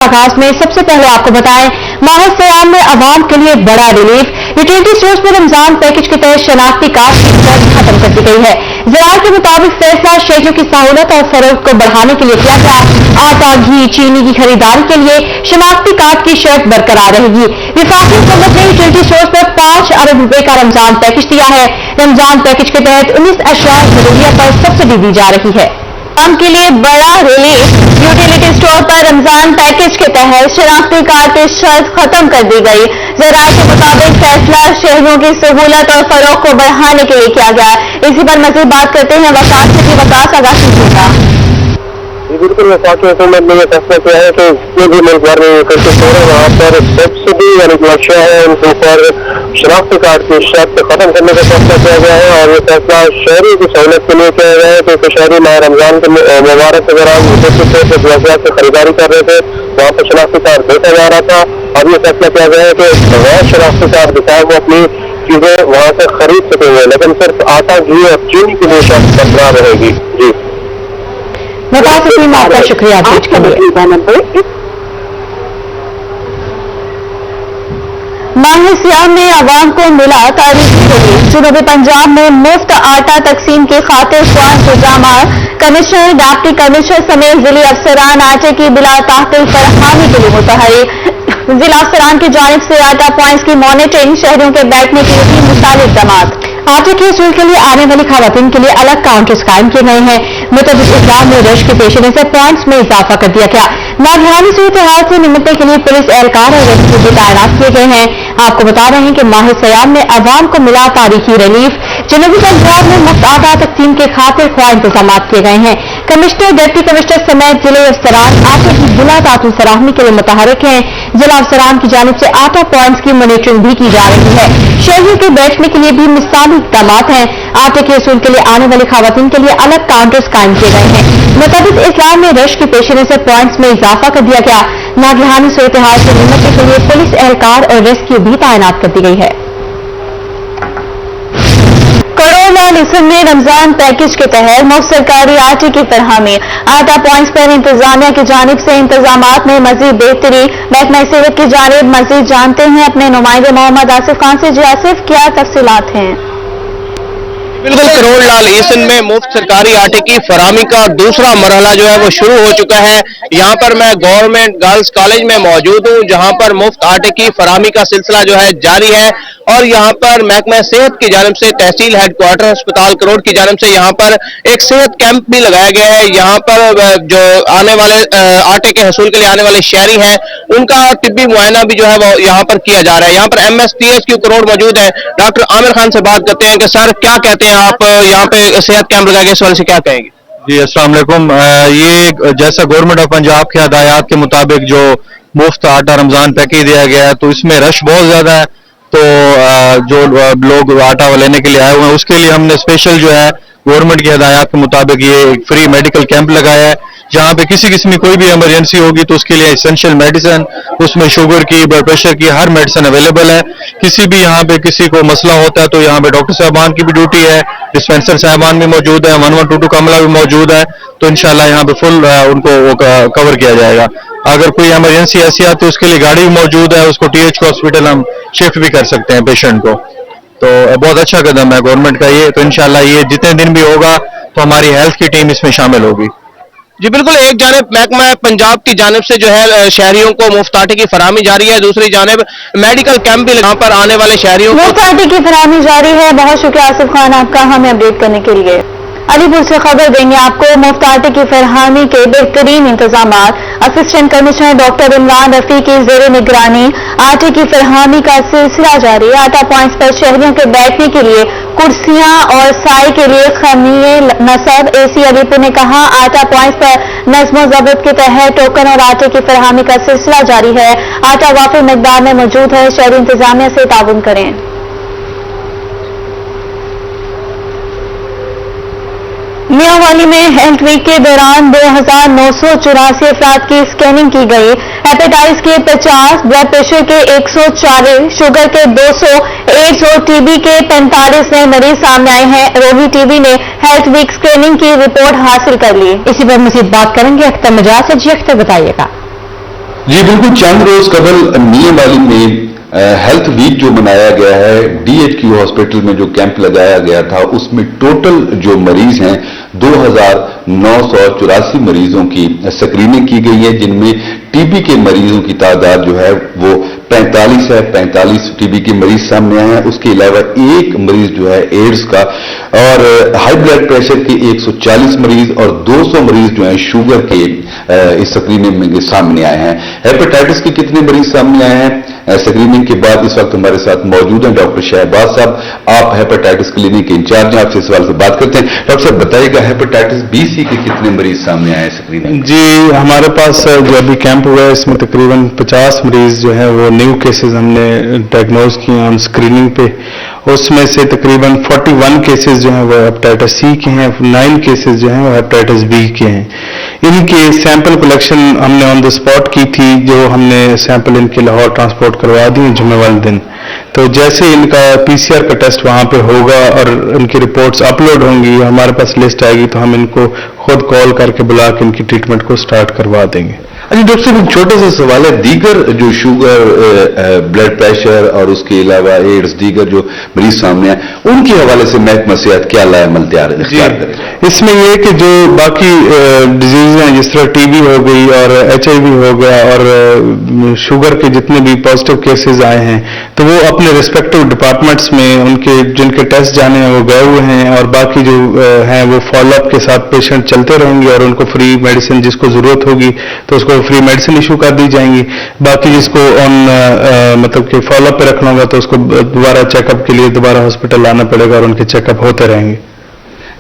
आगाज में सबसे पहले आपको बताएं, माह सियाम में आवाम के लिए बड़ा रिलीफ। यूटिलिटी स्टोर्स में रमजान पैकेज के तहत शनाख्ती कार्ड की शर्त खत्म कर दी गई है। ज़राअत के मुताबिक फैसला शहरियों की सहूलत और फरोख्त को बढ़ाने के लिए किया गया। आटा, घी, चीनी की खरीदारी के लिए शनाख्ती कार्ड की शर्त बरकरार रहेगी। वफाकी हुकूमत ने यूटिलिटी स्टोर्स पर 5 अरब रुपए का रमजान पैकेज दिया है। रमजान पैकेज के तहत 19 अशयाए ज़रूरिया पर सब्सिडी दी जा रही है। आम के लिए बड़ा रिलीफ। यूटिलिटी स्टोर पर रमजान पैकेज के तहत शनाख्ती कार्ड की शर्त खत्म कर दी गई। ज़राअत के मुताबिक फैसला शहरियों की सहूलत और फरोख्त को बढ़ाने के लिए किया गया। इसी पर मज़ीद बात करते हैं वकास से वकास आगाह होगा। बिल्कुल वफाकी हुकूमत ने यह फैसला किया है कि जितने भी मुल्क भर में इकट्ठे हो रहे हैं वहाँ पर सब्सिडी यानी जो अशिया है उनके ऊपर शनाख्ती कार्ड की शर्त खत्म करने का फैसला किया गया है। और ये फैसला शहरी की सहूलत के लिए किया गया है क्योंकि शहरी माह रमजान के मुबारक के दौरान से खरीदारी कर रहे थे, वहाँ पर शनाख्ती कार्ड देखा जा रहा था। अब ये फैसला किया गया है कि बगैर शनाख्ती कार्ड दिखाए वो अपनी चीजें वहाँ से खरीद सकेंगे, लेकिन सिर्फ आटा, घी और चीनी की लिए शर्त बरकरार रहेगी। जी आपका शुक्रिया अपडेट के लिए। माह सियाम में आवाम को मिला तारीखी रिलीफ। जनूबी पंजाब में मुफ्त आटा तकसीम की खातिर स्वास्थ्य इंतजाम। कमिश्नर, डिप्टी कमिश्नर समेत जिले अफसरान आटे की बिला ताखिल फरहमी के लिए मुतहरिक। जिला अफसरान की जानिब से आटा पॉइंट्स की मॉनिटरिंग, शहरियों के बैठने के लिए मिसाल इक़दाम। आटे के हसूल के लिए आने वाली खवातीन के लिए अलग काउंटर्स कायम किए गए हैं। मुतअद्दिद इस्लाम में रश के पेश नज़र पॉइंट्स में इजाफा कर दिया गया। नागहानी सूरत हाल से निपटने के लिए पुलिस एहलकार और रेस्क्यू भी तैनात किए गए हैं। आपको बता रहे हैं कि माह सियाम में अवाम को मिला तारीखी रिलीफ। जनूबी पंजाब में मुफ्त आटा तकसीम के खातिर ख्वाह इंतजाम किए गए हैं। कमिश्नर, डिप्टी कमिश्नर समेत जिले अफसरान आटे की बिला तातुल फराहमी के लिए मुतहरिक हैं। जिला अफसरान की जानिब से आटा पॉइंट्स की मॉनिटरिंग भी की जा रही है। शहरियों के बैठने के लिए भी मिसाली इक़दाम हैं। आटे के हसूल के लिए आने वाली खवातीन के लिए अलग काउंटर्स कायम किए गए हैं। मुतअद्दिद इस्लाम में रश के पेश नज़र पॉइंट्स में इजाफा कर दिया गया। नागहानी सूरत हाल से निपटने के लिए पुलिस एहलकार और रेस्क्यू भी तैनात कर दी गई है। करोड़लाल इसम में रमजान पैकेज के तहत मुफ्त सरकारी आटे की फरहमी। आटा पॉइंट्स पर इंतजामिया की जानिब से इंतजामात में मजीद बेहतरी। महकमा सेहत की जानिब मजीद जानते हैं अपने नुमाइंदे मोहम्मद आसिफ खान से। जी आसिफ, क्या तफसीलात हैं? बिल्कुल, करोड़लाल ईसन में मुफ्त सरकारी आटे की फराहमी का दूसरा मरहला जो है वो शुरू हो चुका है। यहाँ पर मैं गवर्नमेंट गर्ल्स कॉलेज में मौजूद हूँ जहाँ पर मुफ्त आटे की फराहमी का सिलसिला जो है जारी है। और यहाँ पर महकमा सेहत की जानिब से तहसील हेडक्वार्टर अस्पताल करोड़ की जानिब से यहाँ पर एक सेहत कैंप भी लगाया गया है। यहाँ पर जो आने वाले आटे के हसूल के लिए आने वाले शहरी हैं उनका तिब्बी मुआयना भी जो है वो यहाँ पर किया जा रहा है। यहाँ पर MSTH की करोड़ मौजूद है। डॉक्टर आमिर खान से बात करते हैं कि सर क्या कहते हैं आप, यहाँ पे सेहत कैंप लगाया गया, इस वाले से क्या कहेंगे? जी अस्सलाम वालेकुम। ये जैसा गवर्नमेंट ऑफ पंजाब के हदायत के मुताबिक जो मुफ्त आटा रमजान पैकेज दिया गया है तो इसमें रश बहुत ज्यादा है। तो जो लोग आटा लेने के लिए आए हुए हैं उसके लिए हमने स्पेशल जो है गवर्नमेंट की हदायत के मुताबिक ये एक फ्री मेडिकल कैंप लगाया है जहाँ पे किसी किस्म की कोई भी इमरजेंसी होगी तो उसके लिए एसेंशियल मेडिसिन, उसमें शुगर की, ब्लड प्रेशर की हर मेडिसिन अवेलेबल है। किसी भी यहाँ पे किसी को मसला होता है तो यहाँ पे डॉक्टर साहबान की भी ड्यूटी है, डिस्पेंसर साहबान भी मौजूद है, 1122 का अमला भी मौजूद है। तो इंशाल्लाह यहाँ पे फुल उनको कवर किया जाएगा। अगर कोई इमरजेंसी ऐसी आती है उसके लिए गाड़ी भी मौजूद है, उसको TH हॉस्पिटल हम शिफ्ट भी कर सकते हैं पेशेंट को। तो बहुत अच्छा कदम है गवर्नमेंट का ये। तो इंशाल्लाह ये जितने दिन भी होगा तो हमारी हेल्थ की टीम इसमें शामिल होगी। जी बिल्कुल, एक जानिब महकमा पंजाब की जानिब से जो है शहरियों को मुफ्त आटे की फराहमी जारी है, दूसरी जानिब मेडिकल कैंप भी यहाँ पर आने वाले शहरियों को मुफ्त आटे की फराहमी जारी है। बहुत शुक्रिया आसिफ खान आपका हमें अपडेट करने के लिए। अलीपुर से खबर देंगे आपको मुफ्त आटे की फरहमी के बेहतरीन इंतजाम। Assistant commissioner doctor Imran Rafi की जेर निगरानी आटे की फरहमी का सिलसिला जारी। आटा पॉइंट्स पर शहरियों के बैठने के लिए कुर्सियां और साई के लिए खमीए नसब। AC अलीपुर ने कहा आटा पॉइंट्स पर नज़्म ज़ब्त के तहत टोकन और आटे की फरहमी का सिलसिला जारी है। आटा वाफिर मिकदार में मौजूद है, शहरी इंतजामिया से ताउन करें। मियांवाली में हेल्थ वीक के दौरान 2984 अफराद की स्कैनिंग की गई। हेपेटाइटिस के 50, ब्लड प्रेशर के 140, शुगर के 200, एड्स और TB के 45 नए मरीज सामने आए हैं। रोही TV ने हेल्थ वीक स्क्रीनिंग की रिपोर्ट हासिल कर ली। इसी पर मजीद बात करेंगे अख्तर मजाज से। जी अख्तर बताइएगा। जी बिल्कुल, चंद रोज कबल मियां वाली में हेल्थ वीक जो मनाया गया है, DHQ हॉस्पिटल में जो कैंप लगाया गया था, उसमें टोटल जो मरीज हैं 2984 मरीजों की स्क्रीनिंग की गई है, जिनमें टीबी के मरीजों की तादाद जो है वो 45 है। 45 टीबी के मरीज सामने आए हैं। उसके अलावा एक मरीज जो है एड्स का, और हाई ब्लड प्रेशर के 140 मरीज और 200 मरीज जो है शुगर के इस स्क्रीनिंग में सामने आए हैं। हेपेटाइटिस के कितने मरीज सामने आए हैं स्क्रीनिंग के बाद? इस वक्त हमारे साथ मौजूद हैं डॉक्टर शहबाज साहब, आप हेपेटाइटिस क्लिनिक के इंचार्ज हैं, आपसे इस सवाल से बात करते हैं। डॉक्टर साहब बताइएगा, हेपेटाइटिस B-C के कितने मरीज सामने आए स्क्रीनिंग? जी, हमारे पास जो अभी कैंप हुआ है इसमें तकरीबन 50 मरीज जो है वो न्यू केसेस हमने डायग्नोज किए ऑन स्क्रीनिंग पे। उसमें से तकरीबन 41 केसेस जो हैं वो हेपेटाइटिस C के हैं, 9 केसेस जो हैं वो हेपेटाइटिस B के हैं। इनके सैंपल कलेक्शन हमने ऑन द स्पॉट की थी, जो हमने सैंपल इनके लाहौर ट्रांसपोर्ट करवा दिए जुम्मे वाले दिन। तो जैसे इनका PCR का टेस्ट वहाँ पे होगा और इनकी रिपोर्ट्स अपलोड होंगी, हमारे पास लिस्ट आएगी, तो हम इनको खुद कॉल करके बुला के इनकी ट्रीटमेंट को स्टार्ट करवा देंगे। अच्छा डॉक्टर साहब, एक छोटा सा सवाल है, दीगर जो शुगर, ब्लड प्रेशर और उसके अलावा एड्स, दीगर जो मरीज सामने आए, उनके हवाले से महकमा सेहत क्या लाएमल इख्तियार करेगा? इसमें ये कि जो बाकी डिजीज हैं, जिस तरह TB हो गई और HIV हो गया और शुगर के जितने भी पॉजिटिव केसेस आए हैं, तो वो अपने रिस्पेक्टिव डिपार्टमेंट्स में उनके जिनके टेस्ट जाने हैं वो गए हुए हैं, और बाकी जो हैं वो फॉलोअप के साथ पेशेंट चलते रहेंगे और उनको फ्री मेडिसिन जिसको जरूरत होगी तो उसको फ्री मेडिसिन इशू कर दी जाएंगी। बाकी जिसको ऑन मतलब कि फॉलोअप पे रखना होगा तो उसको दोबारा चेकअप के लिए दोबारा हॉस्पिटल लाना पड़ेगा और उनके चेकअप होते रहेंगे।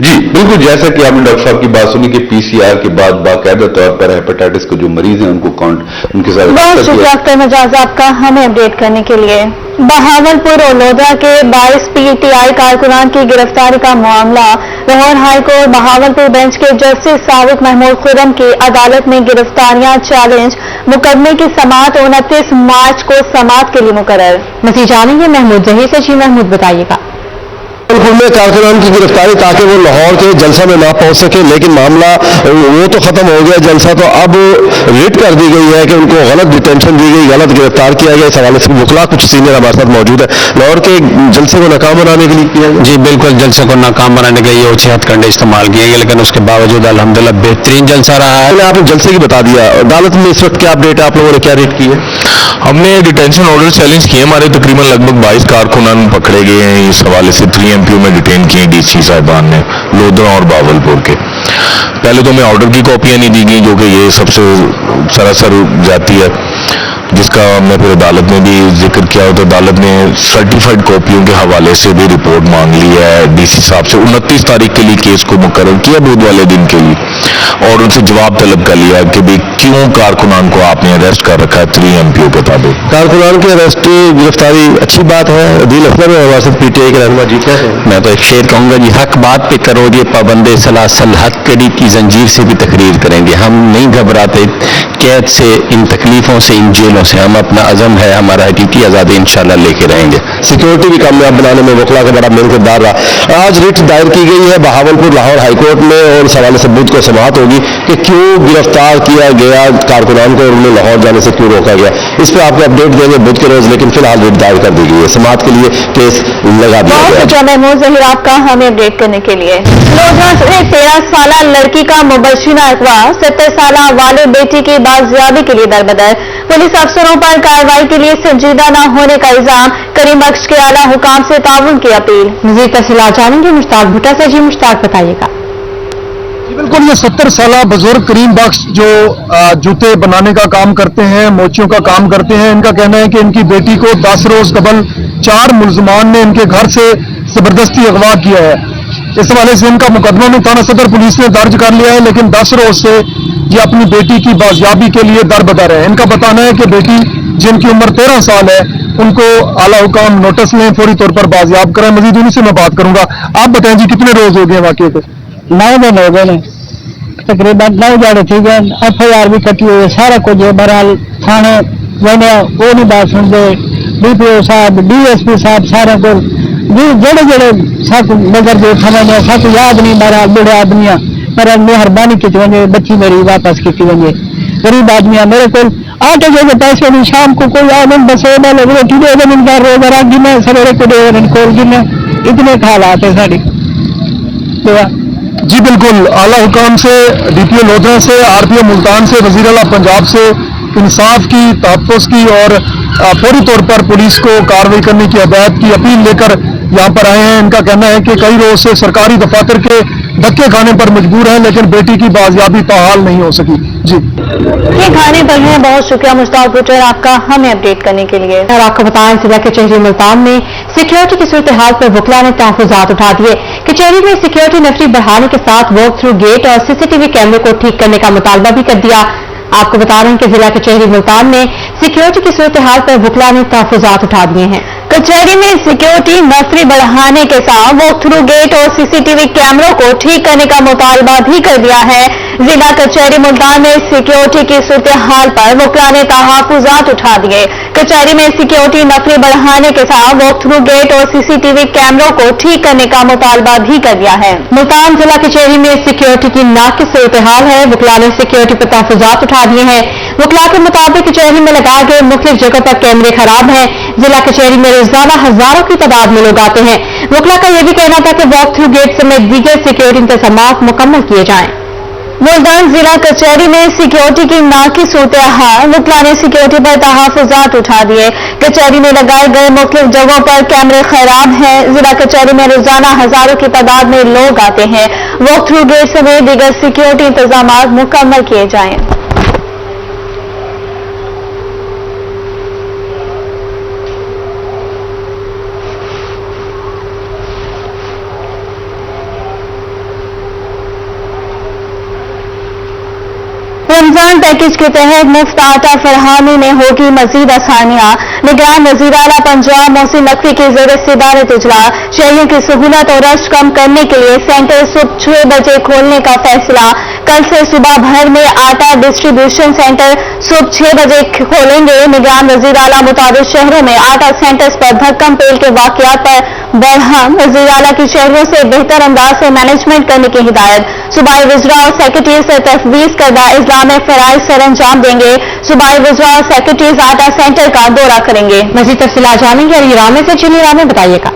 जी बिल्कुल, जैसा कि आपने डॉक्टर साहब की बात सुनी कि PCR के बाद बाकायदा तौर पर हेपेटाइटिस के जो मरीज हैं उनको काउंट उनके साथ। बहुत शुक्रिया अख्तर मजाज आपका हमें अपडेट करने के लिए। बहावलपुर और लोधरा के 22 PTI कारकुनान की गिरफ्तारी का मामला Lahore high court Bahawalpur bench के जस्टिस साबिक महमूद खुर्रम की अदालत में गिरफ्तारियां चैलेंज मुकदमे की समाअत 29 मार्च को समाअत के लिए मुकर्रर। मजीद जानेंगे महमूद जहीर से। जी महमूद बताइएगा। में कारकुनान की गिरफ्तारी ताकि वो लाहौर के जलसा में ना पहुंच सके, लेकिन मामला वो तो खत्म हो गया जलसा, तो अब रिट कर दी गई है कि उनको गलत डिटेंशन दी गई, गलत गिरफ्तार किया गया। इस हवाले से वकला कुछ सीनियर हमारे साथ मौजूद है। लाहौर के जलसे को नाकाम बनाने के लिए किया गया? जी बिल्कुल, जलसे को नाकाम बनाने के लिए ओछे हथकंडे इस्तेमाल किए गए, लेकिन उसके बावजूद अल्हम्दुलिल्लाह बेहतरीन जलसा रहा है। आपने जलसे की बता दिया, अदालत में इस वक्त क्या अपडेट है, आप लोगों ने क्या रेट की है? हमने डिटेंशन ऑर्डर चैलेंज किए, हमारे तकरीबन लगभग 22 कारकुनान पकड़े गए हैं। इस हवाले से 3 MPO में डिटेन किए DC साहिबान ने लोधरा और बावलपुर के। पहले तो हमें ऑर्डर की कॉपियां नहीं दी गई, जो कि ये सबसे सरासर जाती है, जिसका हमने फिर अदालत में भी जिक्र किया हो, तो अदालत ने सर्टिफाइड कॉपियों के हवाले से भी रिपोर्ट मांग ली है DC साहब से। 29 तारीख के लिए केस को मुकर्रर किया, बुध वाले दिन के लिए, और उनसे जवाब तलब कर लिया कि भाई क्यों कारकुनान को आपने अरेस्ट कर रखा है 3 MPO के ताबे। कारकुनान की अरेस्ट गिरफ्तारी अच्छी बात है। अदील अफसर हमारे साथ PTI के रहनुमा जी, क्या है? मैं तो एक शेर कहूँगा जी, हक बात पे करो ये पाबंदे सलासल हथकड़ी की जंजीर से भी तकरीर करेंगे। हम नहीं घबराते कैद से, इन तकलीफों से, इन जेलों से। हम अपना अज़म है, हमारा हकीकी आज़ादी इंशाल्लाह लेके रहेंगे। सिक्योरिटी भी कामयाब बनाने में वकला का बड़ा मेन किरदार रहा। आज रिट दायर की गई है बहावलपुर लाहौर हाईकोर्ट में, और इस हवाले से बुध को समाअत होगी कि क्यों गिरफ्तार किया गया कारकुनान को और उन्हें लाहौर जाने से क्यों रोका गया। इस पर आपको अपडेट देंगे बुध के रोज, लेकिन फिलहाल रिट दायर कर दी गई है। समाअत के लिए केस लगा दिया गया। बहुत महमूद जहीर आपका हमें अपडेट करने के लिए। लोधरा से 13 साल लड़की का मुबश्शिरा अगवा, 70 साल वाले बेटी की बाजियाबी के लिए दरबदर। पुलिस अफसरों पर कार्रवाई के लिए संजीदा न होने का इल्जाम, करीम बख्श के आला हुकाम से ताउन की अपील। मजीद तफसीलात जानेंगे मुश्ताक भुट्टा से। जी मुश्ताक बताइएगा। बिल्कुल, ये 70 साल बुजुर्ग करीम बख्श जो जूते बनाने का काम करते हैं, मोचियों का काम करते हैं, इनका कहना है कि इनकी बेटी को 10 रोज कबल 4 मुलजमान ने इनके घर से जबरदस्ती अगवा किया है। इस हवाले से इनका मुकदमा में थाना सदर पुलिस ने दर्ज कर लिया है, लेकिन 10 रोज से ये अपनी बेटी की बाजियाबी के लिए दरबदर है। इनका बताना है कि बेटी जिनकी उम्र 13 साल है, उनको आला हुकाम नोटिस लें, फौरी तौर पर बाजियाब करें। मजीद उन्हीं से मैं बात करूंगा। आप बताएं जी, कितने रोज हो गए वाकई को? 9 दिन हो गए, तकरीबन 9 जाड़े ठीक है। FIR भी कटी हुई है, सारा कुछ है। बहरहाल थाने जाने वो नहीं बात सुनते, DPO साहब, DSP साहब, सारे को जड़े जड़े सब नजर जो समझ सब याद नहीं। बहरहाल बूढ़े आदमी पर मेहरबानी की वजे बच्ची मेरी वापस की वजे। गरीब आदमी है, मेरे को आटे के पैसे नहीं, शाम को कोई आदमी बसे रोटी दे दें, इनका रोजा रख गिने, सवेरे को दे दें, खोल गिने, इतने हालात है साड़ी। जी बिल्कुल, आला हुकाम से, डीपीओ लोधरा से, आरपीओ मुल्तान से, वजीर आला पंजाब से इंसाफ की, तहफ़्फ़ुज़ की और फौरी तौर पर पुलिस को कार्रवाई करने की हदायत की अपील लेकर यहाँ पर आए हैं। इनका कहना है कि कई रोज से सरकारी दफातर के धक्के खाने पर मजबूर हैं, लेकिन बेटी की बाजियाबी ताहाल नहीं हो सकी। जी ये खाने पर है। बहुत शुक्रिया मुश्ताक बुटर आपका हमें अपडेट करने के लिए। और आपको बताएं, जिला कचहरी मुल्तान में सिक्योरिटी की सूरत हाल पर वकला ने तहफ़्फ़ुज़ात उठा दिए। कचहरी में सिक्योरिटी नफरी बढ़ाने के साथ वॉक थ्रू गेट और सीसीटीवी कैमरे को ठीक करने का मुतालबा भी कर दिया। आपको बता रहे हैं कि जिला कचहरी मुल्तान में सिक्योरिटी की सूरत हाल पर वकला ने तहफ़्फ़ुज़ात उठा दिए हैं। कचहरी में सिक्योरिटी नफरी बढ़ाने के साथ वॉक थ्रू गेट और सीसीटीवी कैमरों को ठीक करने का मुतालबा भी कर दिया है। जिला कचहरी मुल्तान में सिक्योरिटी की सूरत हाल पर वकला ने तहफ़्फ़ुज़ात उठा दिए। कचहरी में सिक्योरिटी नफरी बढ़ाने के साथ वॉक थ्रू गेट और सीसीटीवी कैमरों को ठीक करने का मुतालबा भी कर दिया है। मुल्तान जिला कचहरी में सिक्योरिटी की नाक़िस सूरत हाल है। वकला ने सिक्योरिटी पर तहफ़्फ़ुज़ात उठा दिए हैं। वकला के मुताबिक कचहरी में लगाए गए मुख्तलिफ जगह पर कैमरे खराब हैं। जिला कचहरी में रोजाना हजारों की तादाद में लोग आते हैं। वकला का यह भी कहना था कि वॉक थ्रू गेट समेत दीगर सिक्योरिटी इंतजाम मुकम्मल किए जाएं। मुल्तान जिला कचहरी में सिक्योरिटी की नाक़िस सूरत हाल, वकला ने सिक्योरिटी पर तहफ़्फ़ुज़ात उठा दिए। कचहरी में लगाए गए मुख्तलिफ जगहों पर कैमरे खराब हैं। जिला कचहरी में रोजाना हजारों की तादाद में लोग आते हैं। वॉक थ्रू गेट समेत दीगर सिक्योरिटी इंतजाम मुकम्मल किए जाएं। रमजान पैकेज के तहत मुफ्त आटा फरहामी में होगी मजीद आसानियां। निगरान वज़ीर आला पंजाब मोहसिन नकवी की ज़ेर सदारत इजलास। शहरियों की सहूलत और रश कम करने के लिए सेंटर सुबह 6 बजे खोलने का फैसला। कल से सुबह भर में आटा डिस्ट्रीब्यूशन सेंटर सुबह 6 बजे खोलेंगे। निगरान वज़ीर आला मुताबिक शहरों में आटा सेंटर्स पर धक्कम पेल के वाक़यात पर बरहम। वज़ीर आला की शहरों से बेहतर अंदाज से मैनेजमेंट करने की हिदायत। सूबाई वज़रा और सेक्रेटरी से तफवीज़ करदा इजलाम में फ़राइज़ सर अंजाम देंगे। सूबाई वज़रा और सेक्रेटरीज आटा सेंटर का दौरा करेंगे। मज़ीद तफ़सीलात जानेंगे अली रामे से। चलिए रामे बताइएगा।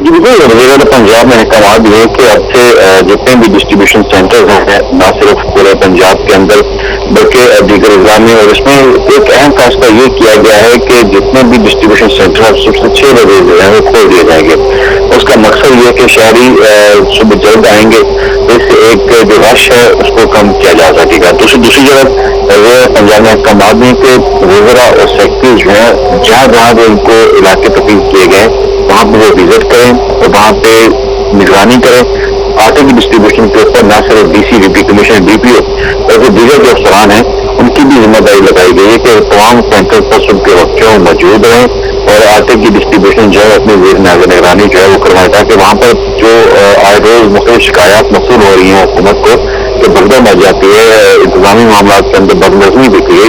जी बिल्कुल, वज़ीर पंजाब ने अहकाम दिए कि अब से जितने भी डिस्ट्रीब्यूशन सेंटर्स हैं न सिर्फ पूरे पंजाब के अंदर बल्कि दीगर अजला में, और इसमें एक अहम फैसला ये किया गया है कि जितने भी डिस्ट्रीब्यूशन सेंटर अब सुबह 6 बजे जो है वो खोल दिए जाएंगे। उसका मकसद ये है कि शहरी सुबह जल्द आएंगे तो इससे एक जो रश है उसको कम किया जा सकेगा। दूसरी जगह पंजाब में अहकाम दिए कि वज़रा और सेक्रेटरी जो है जहाँ जहाँ भी उनको इलाके तफवीज़ किए गए वहाँ पर वो विजिट करें और वहाँ पे निगरानी करें। आटे की डिस्ट्रीब्यूशन के ऊपर न सिर्फ डीसी, डिप्टी कमिश्नर, डीपीओ बल्कि दीगर जो अफसरान हैं उनकी भी जिम्मेदारी लगाई गई है कि तमाम सेंटर पर सुबह के वक्त मौजूद रहें और आटे की डिस्ट्रीब्यूशन जो है अपनी ज़ेर निगरानी जो है वो करवाएं, ताकि वहाँ पर जो आए रोज मुख्तलिफ शिकायत मौसूल हो रही हैं हुकूमत को कि भगदड़ मच जाती है, इंतजामी मामला के अंदर बदनज़मी दिख रही है,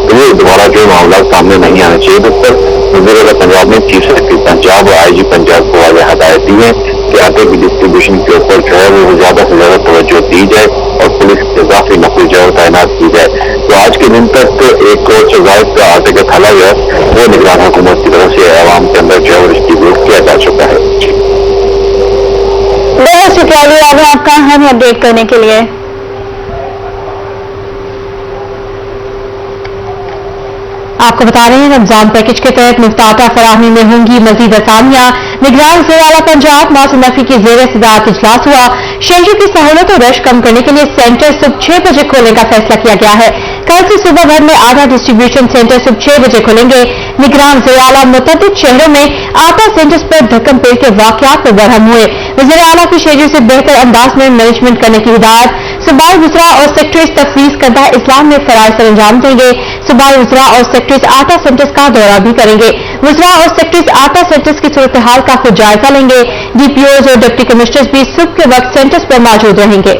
तो ये दोबारा जो मामला सामने नहीं आना चाहिए। इस पर वज़ीर पंजाब ने चीफ सेक्रेटरी पंजाब और IG पंजाब को वाज़ेह हिदायत दी है कि आटे की डिस्ट्रीब्यूशन के ऊपर जो है वो ज़्यादा से ज़्यादा तवज्जो दी जाए और पुलिस इजाफी नफरी जो है तैनात की जाए। तो आज के दिन तक 1 करोड़ से ज़ायद का आटे का थैला जो है वो निगरान हुकूमत की तरफ से आवाम के अंदर जो है वो डिस्ट्रीब्यूट किया जा चुका है। बहुत शुक्रिया आपका हमें अपडेट करने के लिए। आपको बता रहे हैं रमजान पैकेज के तहत मुफ्त आटा फराहमी में होंगी मजीद आसानियां। निगरान वज़ीर आला पंजाब मोहसिन नकवी की ज़ेर सदारत इजलास हुआ। शहरियों की सहूलत और रश कम करने के लिए सेंटर सुबह 6 बजे खोलने का फैसला किया गया है। कल से सुबह भर में आटा डिस्ट्रीब्यूशन सेंटर सुबह 6 बजे खुलेंगे। निगरान वज़ीर आला मुतअद्दिद शहरों में आटा सेंटर्स पर धक्कम पेल के वाक़यात पर बरहम हुए। वज़ीर आला की शहरियों से बेहतर अंदाज में मैनेजमेंट करने की हिदायत। सूबाई वज़रा और सेक्रेटरीज तफवीज़ करदा इस्लाम में फ़राइज़ सर अंजाम देंगे। सूबाई वज़रा और सेक्रेटरीज आटा सेंटर्स का दौरा भी करेंगे। वज़रा और सेक्रेटरीज आटा सेंटर्स की सूरत हाल का खुद जायजा लेंगे। DPOs और डिप्टी कमिश्नर्स भी सुबह के वक्त सेंटर्स पर मौजूद रहेंगे।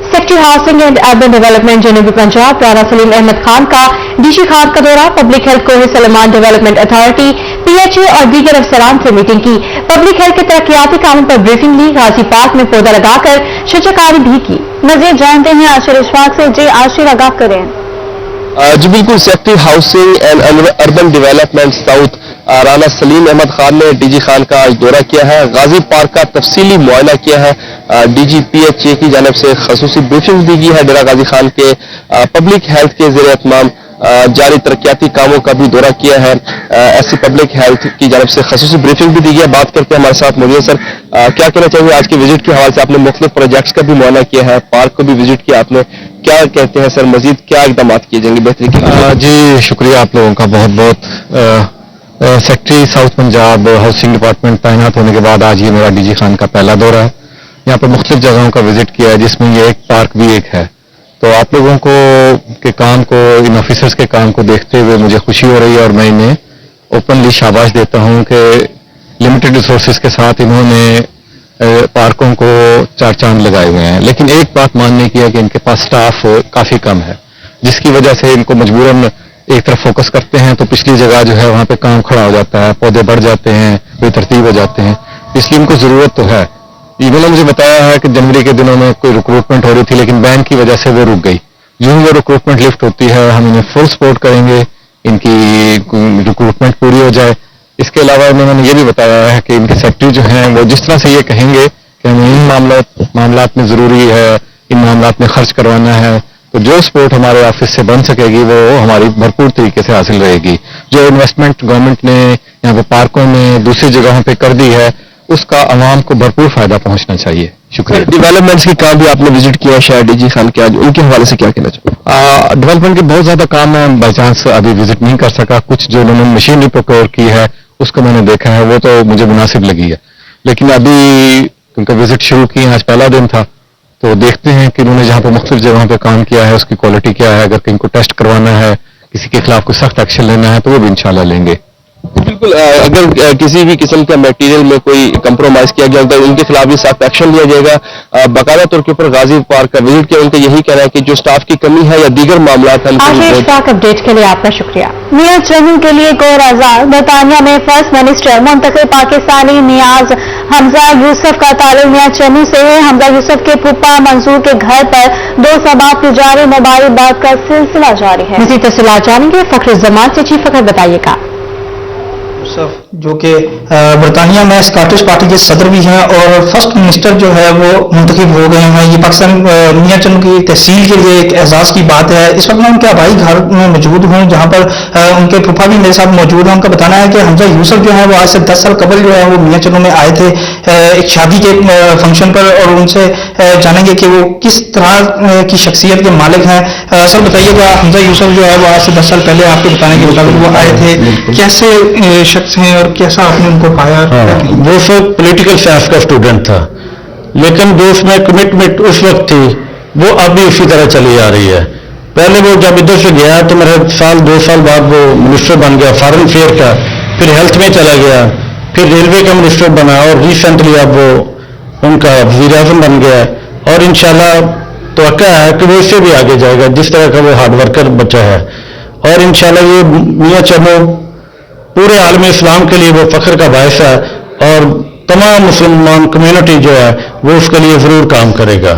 Secretary housing and urban development जनूबी पंजाब राना सलीम अहमद खान का डीसी खान का दौरा। Public health Kohir Salman development authority PHE और दीगर अफसरान से मीटिंग की। पब्लिक हेल्थ के तरक्याती कामों पर ब्रीफिंग ली। गाजी पार्क में पौधा लगाकर शजरकारी भी की। मजीद जानते हैं आशिर इशफाक से। जी आशिर, आगाह करें। जी बिल्कुल, secretary housing and urban development south Rana Saleem Ahmed Khan ने DG खान का आज दौरा किया है। गाजी पार्क का तफसीली मुआयना किया है। DG PHE की जानब से खसूसी ब्रीफिंग दी गई है। डेरा गाजी खान के पब्लिक हेल्थ के ज़ेर एहतमाम जारी तरक्याती कामों का भी दौरा किया है। ऐसी पब्लिक हेल्थ की जानब से खसूसी ब्रीफिंग भी दी गई है। बात करते हैं, हमारे साथ मौजूद सर, क्या कहना चाहिए आज के विजिट के हवाले से? आपने मुख्तलिफ प्रोजेक्ट्स का भी मुआयना किया है, पार्क को भी विजिट किया आपने, क्या कहते हैं सर, मजीद क्या इकदाम किए जाएंगे बेहतरी के लिए? जी शुक्रिया आप लोगों का बहुत बहुत। Secretary south Punjab housing department तैनात होने के बाद आज ये मेरा DG खान का पहला दौरा है। यहाँ पर मुख्तलिफ जगहों का विजिट किया है, जिसमें ये एक पार्क भी एक है। तो आप लोगों को के काम को, इन ऑफिसर्स के काम को देखते हुए मुझे खुशी हो रही है और मैं इन्हें ओपनली शाबाश देता हूँ कि लिमिटेड रिसोर्सेज के साथ इन्होंने पार्कों को चार चांद लगाए हुए हैं। लेकिन एक बात मानने की है कि इनके पास स्टाफ काफी कम है, जिसकी वजह से इनको मजबूरन एक तरफ फोकस करते हैं तो पिछली जगह जो है वहां पे काम खड़ा हो जाता है, पौधे बढ़ जाते हैं, बेतरतीब हो जाते हैं। इसलिए इनको जरूरत तो है। इन्होंने मुझे बताया है कि जनवरी के दिनों में कोई रिक्रूटमेंट हो रही थी, लेकिन बैन की वजह से वो रुक गई। यूं वो रिक्रूटमेंट लिफ्ट होती है, हम इन्हें फुल सपोर्ट करेंगे, इनकी रिक्रूटमेंट पूरी हो जाए। इसके अलावा उन्होंने ये भी बताया है कि इनके सेक्रेटरी जो हैं वो जिस तरह से ये कहेंगे कि हमें इन मामलात में जरूरी है, इन मामलात में खर्च करवाना है, तो जो सपोर्ट हमारे ऑफिस से बन सकेगी वो हमारी भरपूर तरीके से हासिल रहेगी। जो इन्वेस्टमेंट गवर्नमेंट ने यहाँ पे पार्कों में दूसरी जगहों पे कर दी है, उसका आवाम को भरपूर फायदा पहुंचना चाहिए। शुक्रिया। डेवलपमेंट्स के काम भी आपने विजिट किया शायद DG खान के, आज उनके हवाले से क्या कहना चाहिए? डेवलपमेंट के बहुत ज्यादा काम है, बाई चांस अभी विजिट नहीं कर सका। कुछ जो उन्होंने मशीनरी प्रोक्योर की है उसको मैंने देखा है, वो तो मुझे मुनासिब लगी है। लेकिन अभी उनका विजिट शुरू किए, आज पहला दिन था, तो देखते हैं कि उन्होंने जहाँ पर मुख्तलिफ जगहों पे काम किया है उसकी क्वालिटी क्या है। अगर इनको टेस्ट करवाना है, किसी के खिलाफ कोई सख्त एक्शन लेना है, तो वो भी इंशाल्लाह लेंगे। बिल्कुल, अगर किसी भी किस्म का मटेरियल में कोई कंप्रोमाइज किया गया होगा, उनके खिलाफ भी सख्त एक्शन लिया जाएगा। बाकायदा तौर के ऊपर गाजी पार्क का विजिट किया, उनका यही कहना है कि जो स्टाफ की कमी है या दीगर मामलात हैं। अपडेट के लिए आपका शुक्रिया। मियां चन्नू के लिए गौर आजाद। बरतानिया में फर्स्ट मिनिस्टर मुंतखब पाकिस्तानी नियाज हमजा यूसुफ का ताल्लुक मियां चन्नू से है। हमजा यूसुफ के फूफा मंजूर के घर पर 2 सबाब की जारी मुबारकबाद का सिलसिला जारी है। मज़ीद तफसीलात जानेंगे फखर जमान से। चीफ फखर बताइएगा। जो कि बरतानिया में स्कॉटिश पार्टी के सदर भी हैं और फर्स्ट मिनिस्टर जो है वो मुंतखब हो गए हैं। ये पाकिस्तान मियां चन्नू की तहसील के लिए एक एजाज की बात है। इस वक्त मैं उनके आबाई घर में मौजूद हूँ, जहाँ पर उनके फूफा भी मेरे साथ मौजूद हैं। उनका बताना है कि हमजा यूसुफ जो है वो आज से 10 साल कबल जो है वो मियां चन्नू में आए थे एक शादी के फंक्शन पर, और उनसे जानेंगे कि वो किस तरह की शख्सियत के मालिक हैं। सर बताइएगा, हमजा यूसुफ जो है वो आज से 10 साल पहले आपके बताने के मुताबिक वो आए थे, कैसे शख्स हैं और कैसा आपने उनको पाया? वो सब पॉलिटिकल साइंस का स्टूडेंट था, लेकिन जो उसमें कमिटमेंट उस वक्त थी वो अब भी उसी तरह चली आ रही है। पहले वो जब इधर से गया तो मेरे 2 साल बाद वो मिनिस्टर बन गया फॉरेन अफेयर का, फिर हेल्थ में चला गया, फिर रेलवे का मिनिस्टर बना और रिसेंटली अब वो उनका वज़ीर आज़म बन गया। और इंशाल्लाह तो है कि वो इससे भी आगे जाएगा, जिस तरह का वो हार्ड वर्कर बच्चा है। और इंशाल्लाह ये मियां चन्नू पूरे आलम इस्लाम के लिए वो फख्र का बायस है और तमाम मुसलमान कम्युनिटी जो है वो उसके लिए जरूर काम करेगा।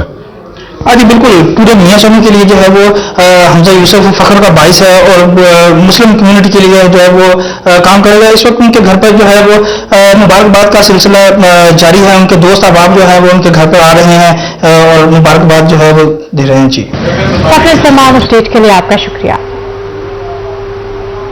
जी बिल्कुल, पूरे मियां चन्नू के लिए जो है वो हमजा यूसुफ फख्र का बाइस है और मुस्लिम कम्युनिटी के लिए जो है वो काम करेगा। इस वक्त उनके घर पर जो है वो मुबारकबाद का सिलसिला जारी है। उनके दोस्त अहबाब जो है वो उनके घर पर आ रहे हैं और मुबारकबाद जो है वो दे रहे हैं। जी फखर तमाम स्टेट के लिए आपका शुक्रिया।